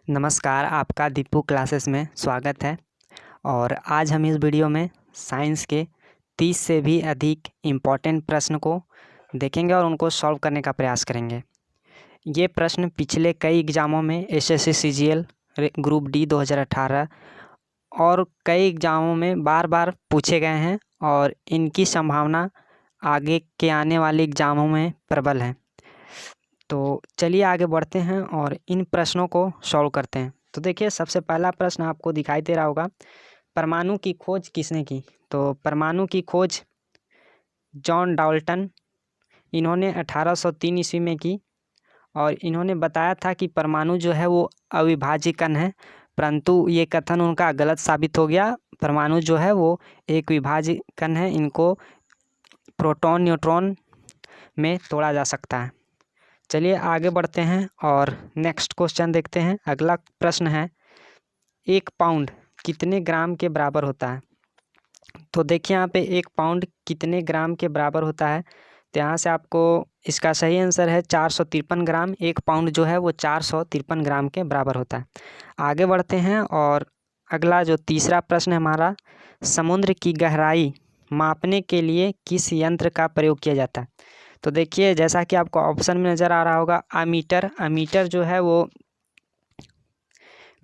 नमस्कार, आपका दीपू क्लासेस में स्वागत है। और आज हम इस वीडियो में साइंस के 30 से भी अधिक इम्पॉर्टेंट प्रश्न को देखेंगे और उनको सॉल्व करने का प्रयास करेंगे। ये प्रश्न पिछले कई एग्ज़ामों में एसएससी सीजीएल ग्रुप डी 2018 और कई एग्ज़ामों में बार बार पूछे गए हैं और इनकी संभावना आगे के आने वाले एग्ज़ामों में प्रबल है। तो चलिए आगे बढ़ते हैं और इन प्रश्नों को सॉल्व करते हैं। तो देखिए, सबसे पहला प्रश्न आपको दिखाई दे रहा होगा, परमाणु की खोज किसने की? तो परमाणु की खोज जॉन डाल्टन, इन्होंने 1803 ईस्वी में की और इन्होंने बताया था कि परमाणु जो है वो अविभाज्य कण है, परंतु ये कथन उनका गलत साबित हो गया। परमाणु जो है वो एक विभाज्य कण है, इनको प्रोटॉन न्यूट्रॉन में तोड़ा जा सकता है। चलिए आगे बढ़ते हैं और नेक्स्ट क्वेश्चन देखते हैं। अगला प्रश्न है, 1 पाउंड कितने ग्राम के बराबर होता है? तो देखिए यहाँ पे 1 पाउंड कितने ग्राम के बराबर होता है, तो यहाँ से आपको इसका सही आंसर है 453 ग्राम। 1 पाउंड जो है वो 453 ग्राम के बराबर होता है। आगे बढ़ते हैं और अगला जो तीसरा प्रश्न है हमारा, समुद्र की गहराई मापने के लिए किस यंत्र का प्रयोग किया जाता है? तो देखिए, जैसा कि आपको ऑप्शन में नज़र आ रहा होगा, अमीटर। अमीटर जो है वो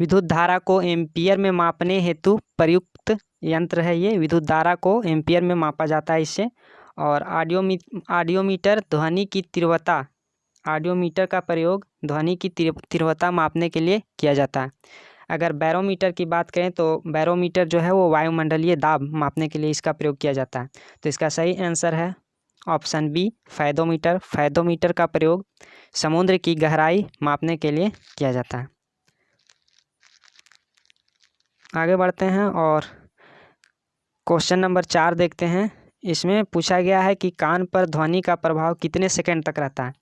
विद्युत धारा को एम्पियर में मापने हेतु प्रयुक्त यंत्र है। ये विद्युत धारा को एम्पियर में मापा जाता है इससे। और ऑडियोमीटर ध्वनि की तीव्रता, ऑडियोमीटर का प्रयोग ध्वनि की तीव्रता मापने के लिए किया जाता है। अगर बैरोमीटर की बात करें तो बैरोमीटर जो है वो वायुमंडलीय दाब मापने के लिए इसका प्रयोग किया जाता है। तो इसका सही आंसर है ऑप्शन बी, फैदोमीटर। फैदोमीटर का प्रयोग समुद्र की गहराई मापने के लिए किया जाता है। आगे बढ़ते हैं और क्वेश्चन नंबर 4 देखते हैं। इसमें पूछा गया है कि कान पर ध्वनि का प्रभाव कितने सेकंड तक रहता है?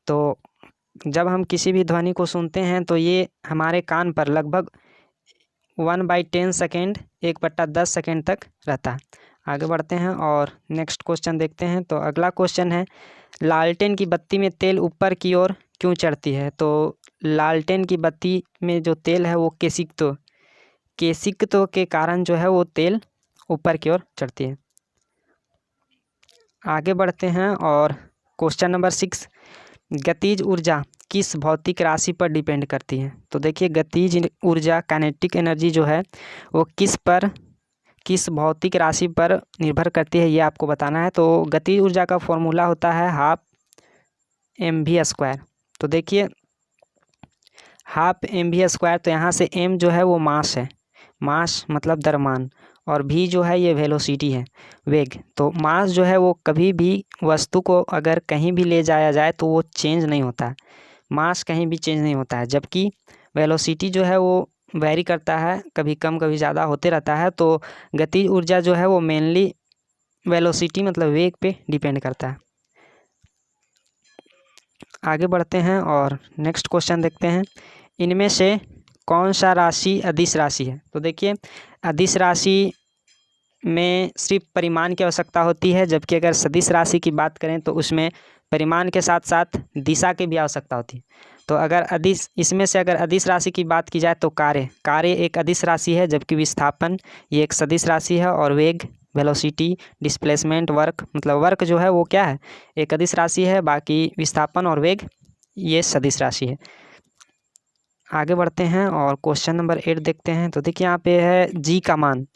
तो जब हम किसी भी ध्वनि को सुनते हैं तो ये हमारे कान पर लगभग 1/10 सेकेंड, 1/10 सेकेंड तक रहता है। आगे बढ़ते हैं और नेक्स्ट क्वेश्चन देखते हैं। तो अगला क्वेश्चन है, लालटेन की बत्ती में तेल ऊपर की ओर क्यों चढ़ती है? तो लालटेन की बत्ती में जो तेल है वो केसिक्तो के कारण जो है वो तेल ऊपर की ओर चढ़ती है। आगे बढ़ते हैं और क्वेश्चन नंबर 6, गतिज ऊर्जा किस भौतिक राशि पर डिपेंड करती है? तो देखिए, गतिज ऊर्जा काइनेटिक एनर्जी जो है वो किस भौतिक राशि पर निर्भर करती है, ये आपको बताना है। तो गतिज ऊर्जा का फॉर्मूला होता है 12mv²। तो देखिए, 12mv², तो यहाँ से m जो है वो मास है, मास मतलब द्रव्यमान, और v जो है ये वेलोसिटी है, वेग। तो मास जो है वो कभी भी वस्तु को अगर कहीं भी ले जाया जाए तो वो चेंज नहीं होता है, मास कहीं भी चेंज नहीं होता है। जबकि वेलोसिटी जो है वो वेरी करता है, कभी कम कभी ज़्यादा होते रहता है। तो गतिज ऊर्जा जो है वो मेनली वेलोसिटी मतलब वेग पे डिपेंड करता है। आगे बढ़ते हैं और नेक्स्ट क्वेश्चन देखते हैं। इनमें से कौन सा राशि अदिश राशि है? तो देखिए, अदिश राशि में सिर्फ परिमाण की आवश्यकता होती है, जबकि अगर सदिश राशि की बात करें तो उसमें परिमाण के साथ साथ दिशा की भी आवश्यकता होती है। तो अगर इसमें से अगर अदिश राशि की बात की जाए तो कार्य एक अदिश राशि है, जबकि विस्थापन ये एक सदिश राशि है, और वेग, वेलोसिटी, डिस्प्लेसमेंट, वर्क मतलब वर्क जो है वो क्या है, एक अदिश राशि है। बाकी विस्थापन और वेग ये सदिश राशि है। आगे बढ़ते हैं और क्वेश्चन नंबर 8 देखते हैं। तो देखिए, यहाँ पे है जी का मान,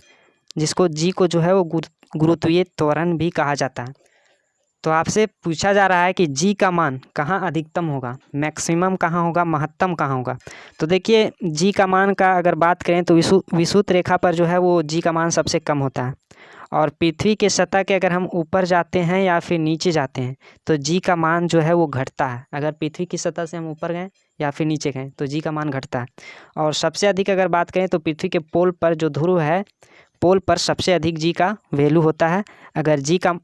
जिसको जी को जो है वो गुरुत्वीय त्वरण भी कहा जाता है। तो आपसे पूछा जा रहा है कि जी का मान कहाँ अधिकतम होगा, मैक्सिमम कहाँ होगा, महत्तम कहाँ होगा? तो देखिए, जी का मान का अगर बात करें तो विषुवत रेखा पर जो है वो जी का मान सबसे कम होता है। और पृथ्वी के सतह के अगर हम ऊपर जाते हैं या फिर नीचे जाते हैं तो जी का मान जो है वो घटता है। अगर पृथ्वी की सतह से हम ऊपर गए या फिर नीचे गए तो जी का मान घटता है। और सबसे अधिक अगर बात करें तो पृथ्वी के पोल पर जो ध्रुव है, पोल पर सबसे अधिक जी का वैल्यू होता है। अगर जी का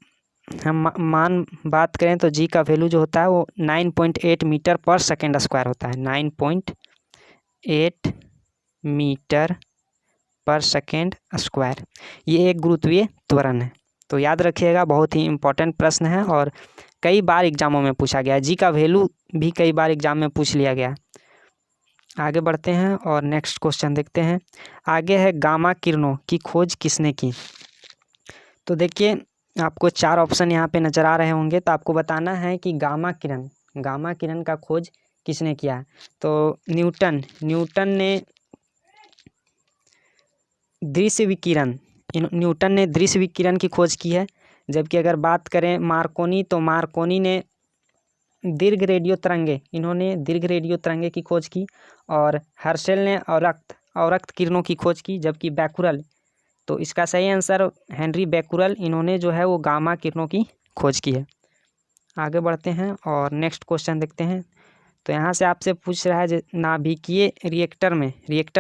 हम मान बात करें तो जी का वैल्यू जो होता है वो 9.8 मीटर पर सेकेंड स्क्वायर होता है। 9.8 मीटर पर सेकेंड स्क्वायर, ये एक गुरुत्वीय त्वरण है। तो याद रखिएगा, बहुत ही इम्पोर्टेंट प्रश्न है और कई बार एग्जामों में पूछा गया। जी का वैल्यू भी कई बार एग्जाम में पूछ लिया गया। आगे बढ़ते हैं और नेक्स्ट क्वेश्चन देखते हैं। आगे है गामा किरणों की खोज किसने की। तो देखिए आपको 4 ऑप्शन यहाँ पे नज़र आ रहे होंगे, तो आपको बताना है कि गामा किरण का खोज किसने किया है। तो न्यूटन ने दृश्य विकिरण की खोज की है। जबकि अगर बात करें मार्कोनी, तो मार्कोनी ने दीर्घ रेडियो तरंगे की खोज की। और हर्शेल ने अवरक्त किरणों की खोज की। जबकि बैकुरल, तो इसका सही आंसर हेनरी बैकुरल, इन्होंने जो है वो गामा किरणों की खोज की है। आगे बढ़ते हैं और नेक्स्ट क्वेश्चन देखते हैं। तो यहाँ से आपसे पूछ रहा है नाभिकीय रिएक्टर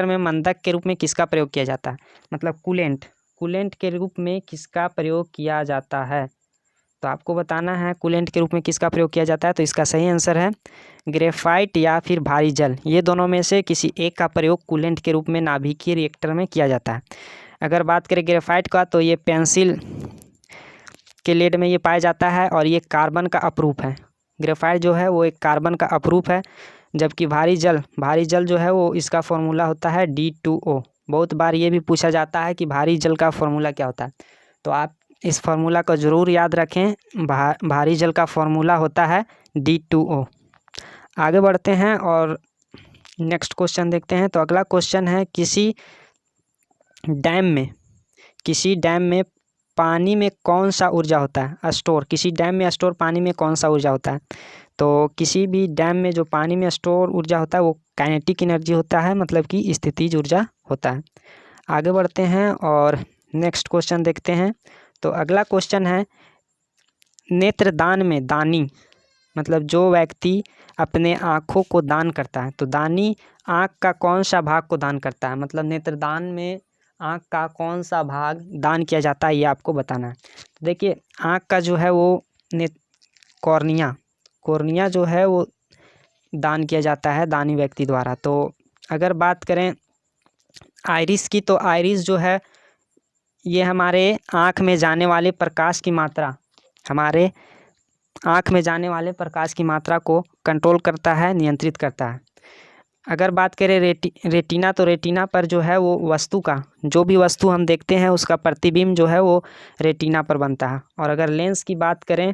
में मंदक के रूप में किसका प्रयोग किया जाता है, मतलब कूलेंट के रूप में किसका प्रयोग किया जाता है। तो आपको बताना है कूलेंट के रूप में किसका प्रयोग किया जाता है। तो इसका सही आंसर है ग्रेफाइट या फिर भारी जल, ये दोनों में से किसी एक का प्रयोग कूलेंट के रूप में नाभिकीय रिएक्टर में किया जाता है। अगर बात करें ग्रेफाइट का, तो ये पेंसिल के लेड में ये पाया जाता है और ये कार्बन का अपरूप है। ग्रेफाइट जो है वो एक कार्बन का अपरूप है। जबकि भारी जल जो है वो इसका फॉर्मूला होता है D2O। बहुत बार ये भी पूछा जाता है कि भारी जल का फॉर्मूला क्या होता है, तो आप इस फार्मूला को ज़रूर याद रखें। भारी जल का फॉर्मूला होता है D2O। आगे बढ़ते हैं और नेक्स्ट क्वेश्चन देखते हैं। तो अगला क्वेश्चन है किसी डैम में पानी में कौन सा ऊर्जा होता है स्टोर। किसी डैम में स्टोर पानी में कौन सा ऊर्जा होता है। तो किसी भी डैम में जो पानी में स्टोर ऊर्जा होता है वो काइनेटिक एनर्जी होता है, मतलब कि स्थितिज ऊर्जा होता है। आगे बढ़ते हैं और नेक्स्ट क्वेश्चन देखते हैं। तो अगला क्वेश्चन है नेत्रदान में दानी, मतलब जो व्यक्ति अपने आँखों को दान करता है, तो दानी आँख का कौन सा भाग को दान करता है, मतलब नेत्रदान में आँख का कौन सा भाग दान किया जाता है, ये आपको बताना है। देखिए आँख का जो है वो कॉर्निया जो है वो दान किया जाता है दानी व्यक्ति द्वारा। तो अगर बात करें आइरिस की, तो आइरिस जो है ये हमारे आँख में जाने वाले प्रकाश की मात्रा को कंट्रोल करता है, नियंत्रित करता है। अगर बात करें रेटिना, तो रेटिना पर जो है वो जो भी वस्तु हम देखते हैं उसका प्रतिबिंब जो है वो रेटिना पर बनता है। और अगर लेंस की बात करें,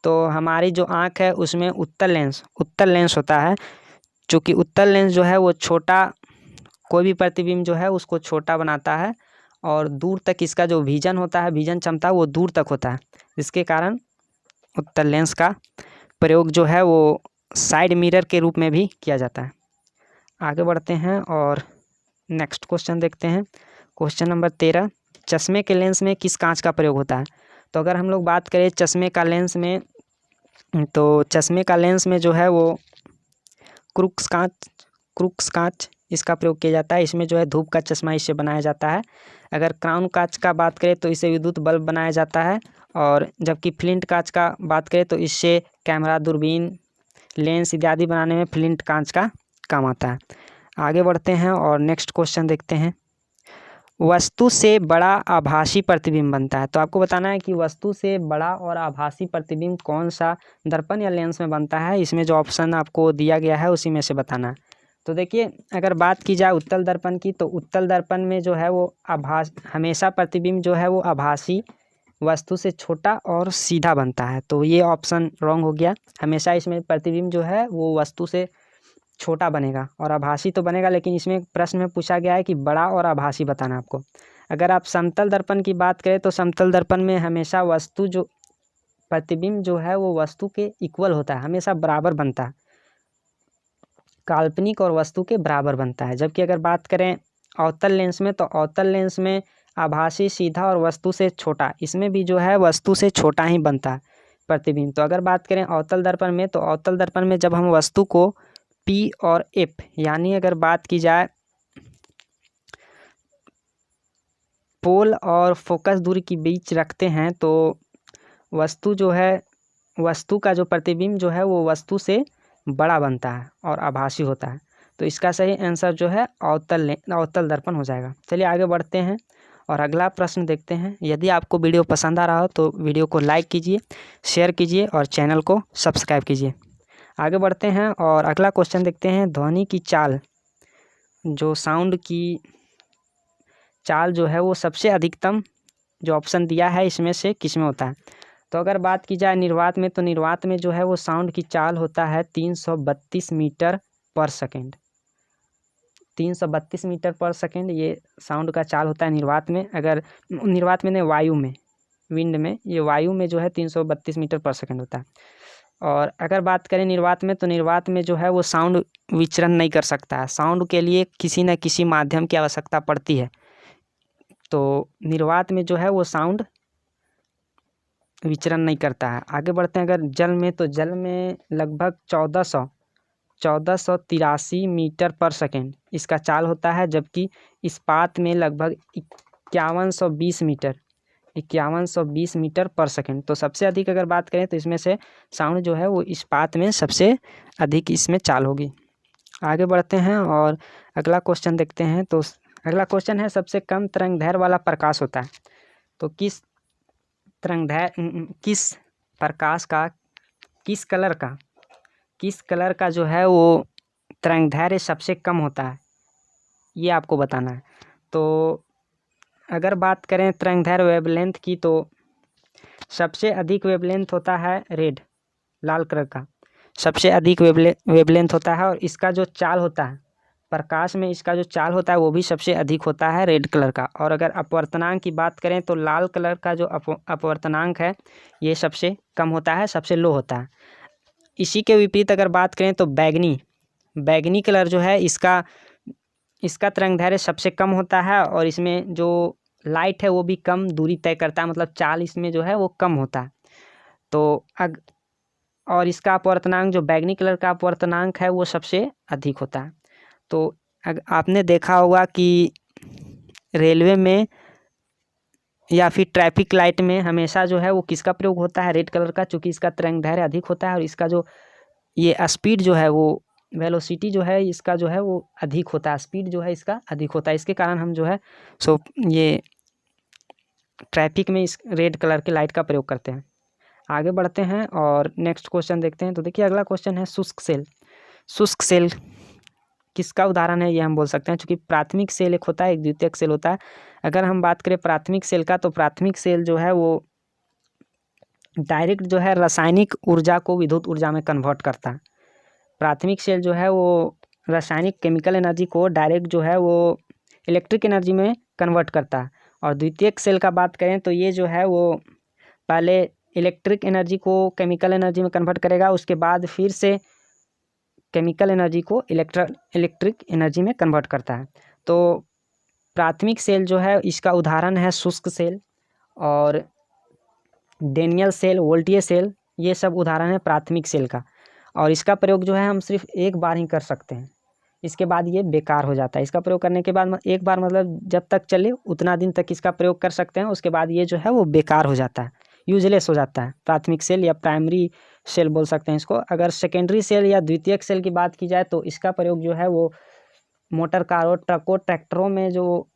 तो हमारी जो आँख है उसमें उत्तल लेंस होता है। चूँकि उत्तल लेंस जो है वो कोई भी प्रतिबिंब जो है उसको छोटा बनाता है और दूर तक इसका जो विजन होता है, विजन क्षमता, वो दूर तक होता है। जिसके कारण उत्तल लेंस का प्रयोग जो है वो साइड मिरर के रूप में भी किया जाता है। आगे बढ़ते हैं और नेक्स्ट क्वेश्चन देखते हैं। क्वेश्चन नंबर 13, चश्मे के लेंस में किस कांच का प्रयोग होता है। तो अगर हम लोग बात करें चश्मे का लेंस में, तो चश्मे का लेंस में जो है वो क्रूक्स कांच इसका प्रयोग किया जाता है। इसमें जो है धूप का चश्मा इससे बनाया जाता है। अगर क्राउन कांच का बात करें तो इससे विद्युत बल्ब बनाया जाता है। और जबकि फ्लिंट कांच का बात करें तो इससे कैमरा, दूरबीन, लेंस इत्यादि बनाने में फ्लिंट कांच का काम आता है। आगे बढ़ते हैं और नेक्स्ट क्वेश्चन देखते हैं। वस्तु से बड़ा आभासी प्रतिबिंब बनता है। तो आपको बताना है कि वस्तु से बड़ा और आभासी प्रतिबिंब कौन सा दर्पण या लेंस में बनता है। इसमें जो ऑप्शन आपको दिया गया है उसी में से बताना है। तो देखिए अगर बात की जाए उत्तल दर्पण की, तो उत्तल दर्पण में जो है वो हमेशा प्रतिबिंब जो है वो आभासी वस्तु से छोटा और सीधा बनता है। तो ये ऑप्शन रॉन्ग हो गया। हमेशा इसमें प्रतिबिंब जो है वो वस्तु से छोटा बनेगा और आभासी तो बनेगा, लेकिन इसमें प्रश्न में पूछा गया है कि बड़ा और आभासी बताना आपको। अगर आप समतल दर्पण की बात करें, तो समतल दर्पण में हमेशा प्रतिबिंब जो है वो वस्तु के इक्वल होता है, हमेशा बराबर बनता है, काल्पनिक और वस्तु के बराबर बनता है। जबकि अगर बात करें अवतल लेंस में, तो अवतल लेंस में आभासी सीधा और वस्तु से छोटा, इसमें भी जो है वस्तु से छोटा ही बनता है प्रतिबिंब। तो अगर बात करें अवतल दर्पण में, तो अवतल दर्पण में जब हम वस्तु को P और F, यानी अगर बात की जाए पोल और फोकस दूरी के बीच रखते हैं, तो वस्तु का जो प्रतिबिंब जो है वो वस्तु से बड़ा बनता है और आभासी होता है। तो इसका सही आंसर जो है अवतल दर्पण हो जाएगा। चलिए आगे बढ़ते हैं और अगला प्रश्न देखते हैं। यदि आपको वीडियो पसंद आ रहा हो तो वीडियो को लाइक कीजिए, शेयर कीजिए और चैनल को सब्सक्राइब कीजिए। आगे बढ़ते हैं और अगला क्वेश्चन देखते हैं। ध्वनि की चाल, जो साउंड की चाल जो है वो सबसे अधिकतम जो ऑप्शन दिया है इसमें से किस में होता है। तो अगर बात की जाए निर्वात में, तो निर्वात में जो है वो साउंड की चाल होता है 332 मीटर पर सेकेंड। 332 मीटर पर सेकेंड ये साउंड का चाल होता है निर्वात में। अगर निर्वात में नहीं, वायु में, विंड में, ये वायु में जो है 332 मीटर पर सेकेंड होता है। और अगर बात करें निर्वात में, तो निर्वात में जो है वो साउंड विचरण नहीं कर सकता है। साउंड के लिए किसी न किसी माध्यम की आवश्यकता पड़ती है। तो निर्वात में जो है वो साउंड विचरण नहीं करता है। आगे बढ़ते हैं अगर जल में, तो जल में लगभग 1483 मीटर पर सेकेंड इसका चाल होता है, जबकि इस्पात में लगभग 5120 मीटर पर सेकेंड। तो सबसे अधिक अगर बात करें तो इसमें से साउंड जो है वो इस्पात में सबसे अधिक इसमें चाल होगी। आगे बढ़ते हैं और अगला क्वेश्चन देखते हैं। तो अगला क्वेश्चन है, सबसे कम तरंगदैर्घ्य वाला प्रकाश होता है। तो किस प्रकाश का, किस कलर का जो है वो तरंगदैर्घ्य सबसे कम होता है, ये आपको बताना है। तो अगर बात करें तरंगदैर्घ्य वेवलेंथ की, तो सबसे अधिक वेवलेंथ होता है रेड, लाल कलर का सबसे अधिक वेवलेंथ होता है। और इसका जो चाल होता है प्रकाश में, इसका जो चाल होता है वो भी सबसे अधिक होता है रेड कलर का। और अगर अपवर्तनांक की बात करें, तो लाल कलर का जो अपवर्तनांक है ये सबसे कम होता है, सबसे लो होता है। इसी के विपरीत अगर बात करें तो बैगनी कलर जो है इसका तरंगदैर्घ्य सबसे कम होता है। और इसमें जो लाइट है वो भी कम दूरी तय करता है, मतलब चाल इसमें जो है वो कम होता है। तो और इसका अपवर्तनांक, जो बैगनी कलर का अपवर्तनांक है वो सबसे अधिक होता है। तो आपने देखा होगा कि रेलवे में या फिर ट्रैफिक लाइट में हमेशा जो है वो किसका प्रयोग होता है, रेड कलर का, चूँकि इसका तरंगदैर्घ्य अधिक होता है और इसका जो ये स्पीड जो है वो वेलोसिटी जो है इसका जो है वो अधिक होता है, स्पीड जो है इसका अधिक होता है। इसके कारण हम जो है ये ट्रैफिक में इस रेड कलर के लाइट का प्रयोग करते हैं। आगे बढ़ते हैं और नेक्स्ट क्वेश्चन देखते हैं। तो देखिए अगला क्वेश्चन है, शुष्क सेल किसका उदाहरण है, ये हम बोल सकते हैं। चूँकि प्राथमिक सेल एक होता है, एक द्वितीयक सेल होता है। अगर हम बात करें प्राथमिक सेल का, तो प्राथमिक सेल जो है वो डायरेक्ट जो है रासायनिक ऊर्जा को विद्युत ऊर्जा में कन्वर्ट करता है। प्राथमिक सेल जो है वो रासायनिक केमिकल एनर्जी को डायरेक्ट जो है वो इलेक्ट्रिक एनर्जी में कन्वर्ट करता है। और द्वितीयक सेल का बात करें तो ये जो है वो पहले इलेक्ट्रिक एनर्जी को केमिकल एनर्जी में कन्वर्ट करेगा, उसके बाद फिर से केमिकल एनर्जी को इलेक्ट्रिक एनर्जी में कन्वर्ट करता है। तो प्राथमिक सेल जो है इसका उदाहरण है शुष्क सेल और डेनियल सेल, वोल्टीय सेल, ये सब उदाहरण है प्राथमिक सेल का। और इसका प्रयोग जो है हम सिर्फ एक बार ही कर सकते हैं, इसके बाद ये बेकार हो जाता है। इसका प्रयोग करने के बाद एक बार मतलब जब तक चले उतना दिन तक इसका प्रयोग कर सकते हैं, उसके बाद ये जो है वो बेकार हो जाता है, यूजलेस हो जाता है। प्राथमिक सेल या प्राइमरी सेल बोल सकते हैं इसको। अगर सेकेंडरी सेल या द्वितीयक सेल की बात की जाए, तो इसका प्रयोग जो है वो मोटर कारों, ट्रकों, ट्रैक्टरों में जो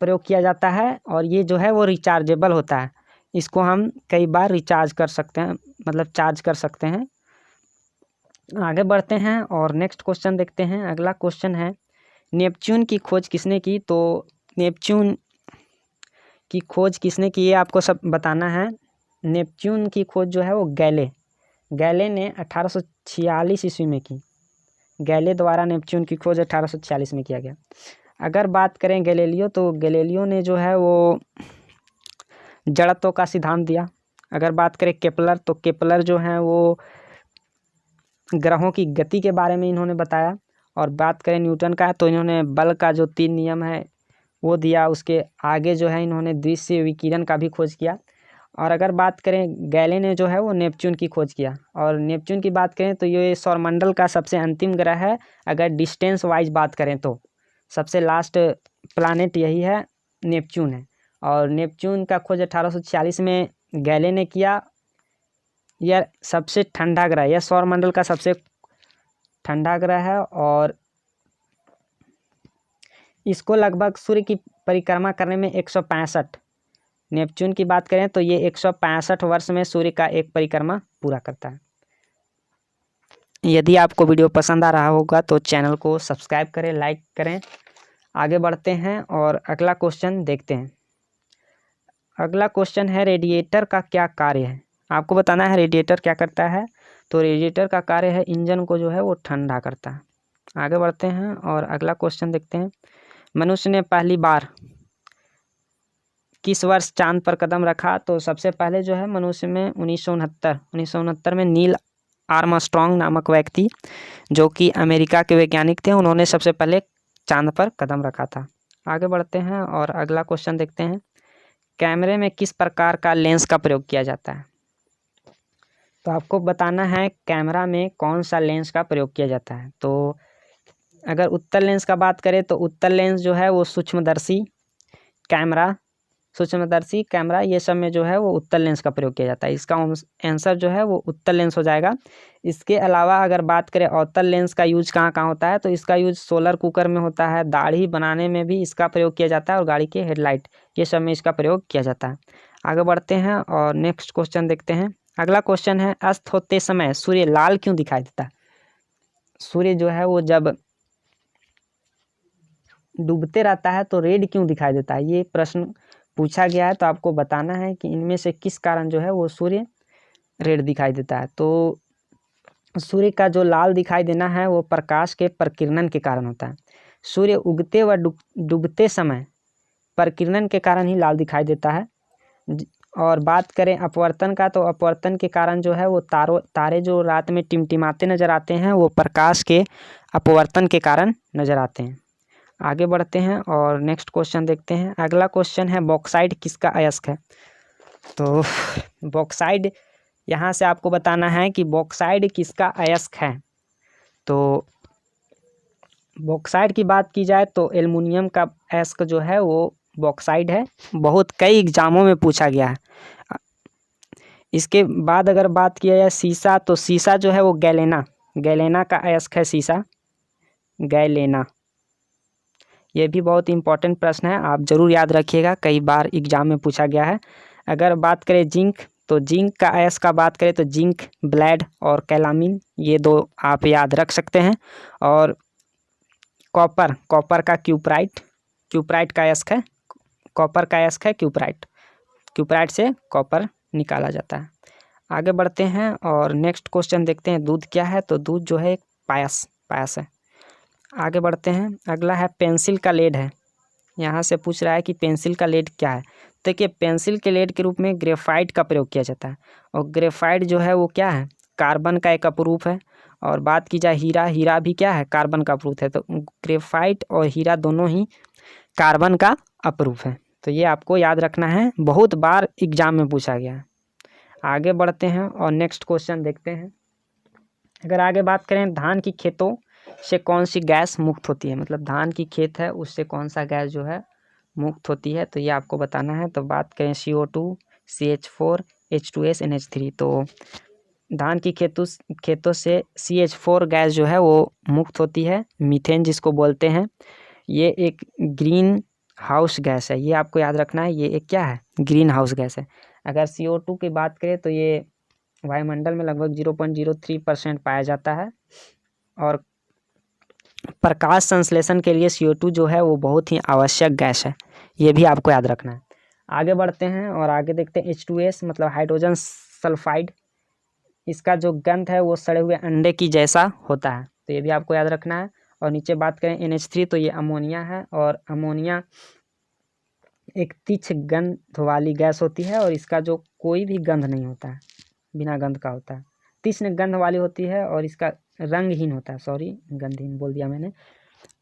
प्रयोग किया जाता है। और ये जो है वो रिचार्जेबल होता है, इसको हम कई बार रिचार्ज कर सकते हैं, मतलब चार्ज कर सकते हैं। आगे बढ़ते हैं और नेक्स्ट क्वेश्चन देखते हैं। अगला क्वेश्चन है, नेपच्यून की खोज किसने की। तो नेपच्यून की खोज किसने की ये आपको सब बताना है। नेपच्यून की खोज जो है वो गैले ने 1846 ईस्वी में की। गैले द्वारा नेपच्यून की खोज 1846 में किया गया। अगर बात करें गैलीलियो, तो गैलीलियो ने जो है वो जड़त्व का सिद्धांत दिया। अगर बात करें केपलर, तो केपलर जो है वो ग्रहों की गति के बारे में इन्होंने बताया। और बात करें न्यूटन का, तो इन्होंने बल का जो 3 नियम है वो दिया। उसके आगे जो है इन्होंने दृश्य विकिरण का भी खोज किया। और अगर बात करें गैले ने जो है वो नेपच्यून की खोज किया। और नेपच्यून की बात करें तो ये सौरमंडल का सबसे अंतिम ग्रह है। अगर डिस्टेंस वाइज बात करें तो सबसे लास्ट प्लानेट यही है, नेपच्यून है। और नेपच्यून का खोज 1846 में गैले ने किया। यह सबसे ठंडा ग्रह, यह सौरमंडल का सबसे ठंडा ग्रह है। और इसको लगभग सूर्य की परिक्रमा करने में 165, नेपच्यून की बात करें तो ये 165 वर्ष में सूर्य का एक परिक्रमा पूरा करता है। यदि आपको वीडियो पसंद आ रहा होगा तो चैनल को सब्सक्राइब करें, लाइक करें। आगे बढ़ते हैं और अगला क्वेश्चन देखते हैं। अगला क्वेश्चन है रेडिएटर का क्या कार्य है। आपको बताना है रेडिएटर क्या करता है। तो रेडिएटर का कार्य है इंजन को जो है वो ठंडा करता है। आगे बढ़ते हैं और अगला क्वेश्चन देखते हैं। मनुष्य ने पहली बार किस वर्ष चांद पर कदम रखा। तो सबसे पहले जो है मनुष्य में 1969 में नील आर्मस्ट्रॉन्ग नामक व्यक्ति जो कि अमेरिका के वैज्ञानिक थे, उन्होंने सबसे पहले चांद पर कदम रखा था। आगे बढ़ते हैं और अगला क्वेश्चन देखते हैं। कैमरे में किस प्रकार का लेंस का प्रयोग किया जाता है। तो आपको बताना है कैमरा में कौन सा लेंस का प्रयोग किया जाता है। तो अगर उत्तल लेंस का बात करें तो उत्तल लेंस जो है वो सूक्ष्मदर्शी कैमरा ये सब में जो है वो उत्तल लेंस का प्रयोग किया जाता है। इसका आंसर जो है वो उत्तल लेंस हो जाएगा। इसके अलावा अगर बात करें अवतल लेंस का यूज कहाँ कहाँ होता है, तो इसका यूज सोलर कुकर में होता है, दाढ़ी बनाने में भी इसका प्रयोग किया जाता है और गाड़ी के हेडलाइट ये सब में इसका प्रयोग किया जाता है। आगे बढ़ते हैं और नेक्स्ट क्वेश्चन देखते हैं। अगला क्वेश्चन है अस्त होते समय सूर्य लाल क्यों दिखाई देता है। सूर्य जो है वो जब डूबते रहता है तो रेड क्यों दिखाई देता है, ये प्रश्न पूछा गया है। तो आपको बताना है कि इनमें से किस कारण जो है वो सूर्य रेड दिखाई देता है। तो सूर्य का जो लाल दिखाई देना है वो प्रकाश के प्रकीर्णन के कारण होता है। सूर्य उगते व डूबते समय प्रकीर्णन के कारण ही लाल दिखाई देता है। और बात करें अपवर्तन का, तो अपवर्तन के कारण जो है वो तारे जो रात में टिमटिमाते नजर आते हैं वो प्रकाश के अपवर्तन के कारण नजर आते हैं। आगे बढ़ते हैं और नेक्स्ट क्वेश्चन देखते हैं। अगला क्वेश्चन है बॉक्साइड किसका अयस्क है। तो बॉक्साइड यहाँ से आपको बताना है कि बॉक्साइड किसका अयस्क है। तो बॉक्साइड की बात की जाए तो एल्युमिनियम का अयस्क जो है वो बॉक्साइड है। बहुत कई एग्जामों में पूछा गया है। इसके बाद अगर बात किया जाए सीसा, तो सीसा जो है वो गैलेना का अयस्क है सीसा, गैलेना। ये भी बहुत इंपॉर्टेंट प्रश्न है, आप जरूर याद रखिएगा, कई बार एग्जाम में पूछा गया है। अगर बात करें जिंक, तो जिंक का अयस्क का बात करें तो जिंक ब्लेड और कैलामिन ये दो आप याद रख सकते हैं। और कॉपर का क्यूप्राइट का अयस्क है, कॉपर का अयस्क है क्यूप्राइट से कॉपर निकाला जाता है। आगे बढ़ते हैं और नेक्स्ट क्वेश्चन देखते हैं। दूध क्या है। तो दूध जो है एक पायस है। आगे बढ़ते हैं। अगला है पेंसिल का लेड है। यहाँ से पूछ रहा है कि पेंसिल का लेड क्या है। देखिए पेंसिल के लेड के रूप में ग्रेफाइट का प्रयोग किया जाता है और ग्रेफाइट जो है वो क्या है, कार्बन का एक अपरूप है। और बात की जाए हीरा भी क्या है, कार्बन का अपरूप है। तो ग्रेफाइट और हीरा दोनों ही कार्बन का अपरूप है। तो ये आपको याद रखना है, बहुत बार एग्जाम में पूछा गया है। आगे बढ़ते हैं और नेक्स्ट क्वेश्चन देखते हैं। अगर आगे बात करें धान की खेतों से कौन सी गैस मुक्त होती है, मतलब धान की खेत है उससे कौन सा गैस जो है मुक्त होती है, तो ये आपको बताना है। तो बात करें CO2, CH4, H2S, NH3। तो धान की खेतों से CH4 गैस जो है वो मुक्त होती है, मीथेन जिसको बोलते हैं। ये एक ग्रीन हाउस गैस है, ये आपको याद रखना है। ये एक क्या है, ग्रीन हाउस गैस है। अगर CO2 की बात करें तो ये वायुमंडल में लगभग 0.03% पाया जाता है। और प्रकाश संश्लेषण के लिए CO2 जो है वो बहुत ही आवश्यक गैस है, ये भी आपको याद रखना है। आगे बढ़ते हैं और आगे देखते हैं H2S मतलब हाइड्रोजन सल्फाइड। इसका जो गंध है वो सड़े हुए अंडे की जैसा होता है, तो ये भी आपको याद रखना है। और नीचे बात करें NH3, तो ये अमोनिया है। और अमोनिया एक तीक्ष्ण गंध वाली गैस होती है और इसका जो कोई भी गंध नहीं होता है, बिना गंध का होता है। तीक्ष्ण गंध वाली होती है और इसका रंगहीन होता है, सॉरी गंधहीन बोल दिया मैंने।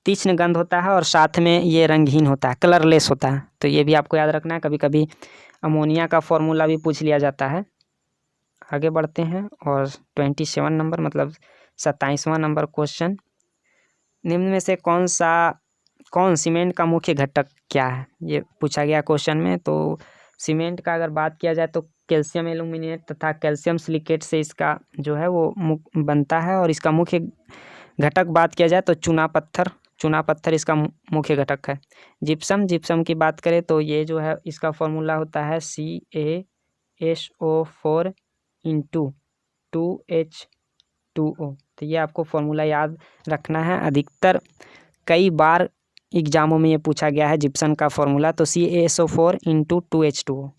तीक्ष्ण गंध होता है और साथ में ये रंगहीन होता है, कलरलेस होता है। तो ये भी आपको याद रखना है, कभी कभी अमोनिया का फॉर्मूला भी पूछ लिया जाता है। आगे बढ़ते हैं और 27 नंबर मतलब 27वां नंबर क्वेश्चन। निम्न में से कौन सीमेंट का मुख्य घटक क्या है, ये पूछा गया क्वेश्चन में। तो सीमेंट का अगर बात किया जाए तो कैल्शियम एल्यूमिनेट तथा कैल्शियम सिलिकेट से इसका जो है वो बनता है। और इसका मुख्य घटक बात किया जाए तो चूना पत्थर इसका मुख्य घटक है। जिप्सम की बात करें तो ये जो है इसका फॉर्मूला होता है CaSO4 × 2H 2O। तो ये आपको फॉर्मूला याद रखना है, अधिकतर कई बार एग्जामों में ये पूछा गया है जिप्सम का फॉर्मूला। तो CaSO4 × 2H2O।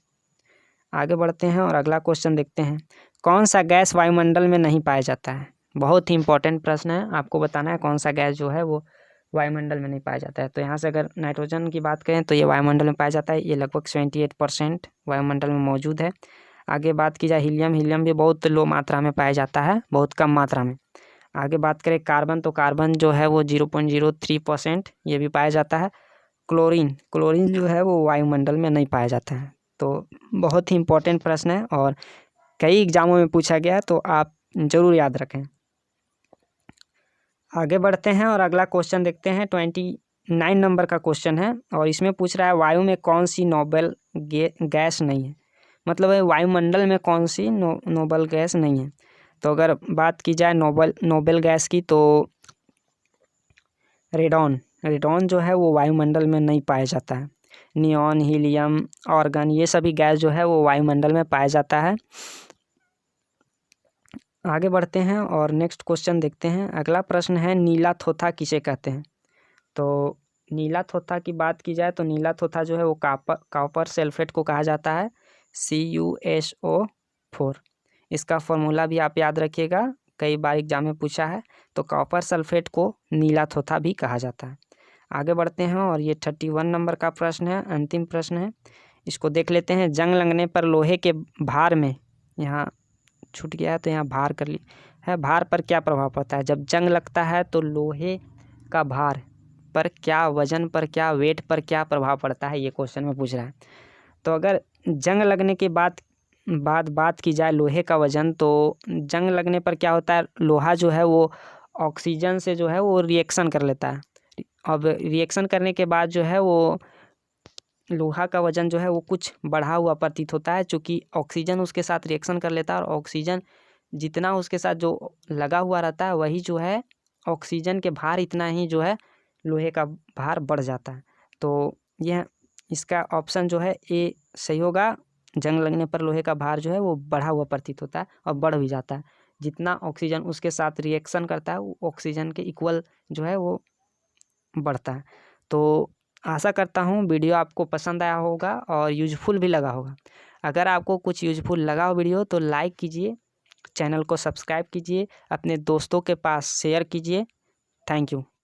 आगे बढ़ते हैं और अगला क्वेश्चन देखते हैं। कौन सा गैस वायुमंडल में नहीं पाया जाता है? बहुत ही इंपॉर्टेंट प्रश्न है, आपको बताना है कौन सा गैस जो है वो वायुमंडल में नहीं पाया जाता है। तो यहाँ से अगर नाइट्रोजन की बात करें तो ये वायुमंडल में पाया जाता है, ये लगभग 78% वायुमंडल में मौजूद है। आगे बात की जाए हीलियम, हीलियम भी बहुत लो मात्रा में पाया जाता है, बहुत कम मात्रा में। आगे बात करें कार्बन, तो कार्बन जो है वो 0.03% ये भी पाया जाता है। क्लोरीन, क्लोरीन जो है वो वायुमंडल में नहीं पाया जाता है। तो बहुत ही इंपॉर्टेंट प्रश्न है और कई एग्जामों में पूछा गया है, तो आप ज़रूर याद रखें। आगे बढ़ते हैं और अगला क्वेश्चन देखते हैं। 29 नंबर का क्वेश्चन है और इसमें पूछ रहा है वायु में कौन सी नोबल गैस नहीं है, मतलब है वायुमंडल में कौन सी नोबल गैस नहीं है। तो अगर बात की जाए नोबल गैस की, तो रेडॉन जो है वो वायुमंडल में नहीं पाया जाता है। नियॉन, हीलियम, ऑर्गन, ये सभी गैस जो है वो वायुमंडल में पाया जाता है। आगे बढ़ते हैं और नेक्स्ट क्वेश्चन देखते हैं। अगला प्रश्न है नीला थोथा किसे कहते हैं? तो नीला थोथा की बात की जाए तो नीला थोथा जो है वो कॉपर सल्फेट को कहा जाता है, CuSO4। इसका फॉर्मूला भी आप याद रखिएगा, कई बार एग्जाम में पूछा है। तो कॉपर सल्फेट को नीला थोथा भी कहा जाता है। आगे बढ़ते हैं और ये 31 नंबर का प्रश्न है, अंतिम प्रश्न है, इसको देख लेते हैं। जंग लगने पर लोहे के भार में, यहाँ छूट गया है तो यहाँ भार कर ली है, भार पर क्या प्रभाव पड़ता है? जब जंग लगता है तो लोहे का भार पर क्या, वजन पर क्या, वेट पर क्या प्रभाव पड़ता है, ये क्वेश्चन में पूछ रहा है। तो अगर जंग लगने के बाद बात की जाए लोहे का वजन, तो जंग लगने पर क्या होता है, लोहा जो है वो ऑक्सीजन से जो है वो रिएक्शन कर लेता है। अब रिएक्शन करने के बाद जो है वो लोहा का वजन जो है वो कुछ बढ़ा हुआ प्रतीत होता है, चूँकि ऑक्सीजन उसके साथ रिएक्शन कर लेता है और ऑक्सीजन जितना उसके साथ जो लगा हुआ रहता है वही जो है ऑक्सीजन के भार इतना ही जो है लोहे का भार बढ़ जाता है। तो यह इसका ऑप्शन जो है ए सही होगा। जंग लगने पर लोहे का भार जो है वो बढ़ा हुआ प्रतीत होता है और बढ़ भी जाता है। जितना ऑक्सीजन उसके साथ रिएक्शन करता है वो ऑक्सीजन के इक्वल जो है वो बढ़ता है। तो आशा करता हूँ वीडियो आपको पसंद आया होगा और यूज़फुल भी लगा होगा। अगर आपको कुछ यूज़फुल लगा हो वीडियो तो लाइक कीजिए, चैनल को सब्सक्राइब कीजिए, अपने दोस्तों के पास शेयर कीजिए। Thank you.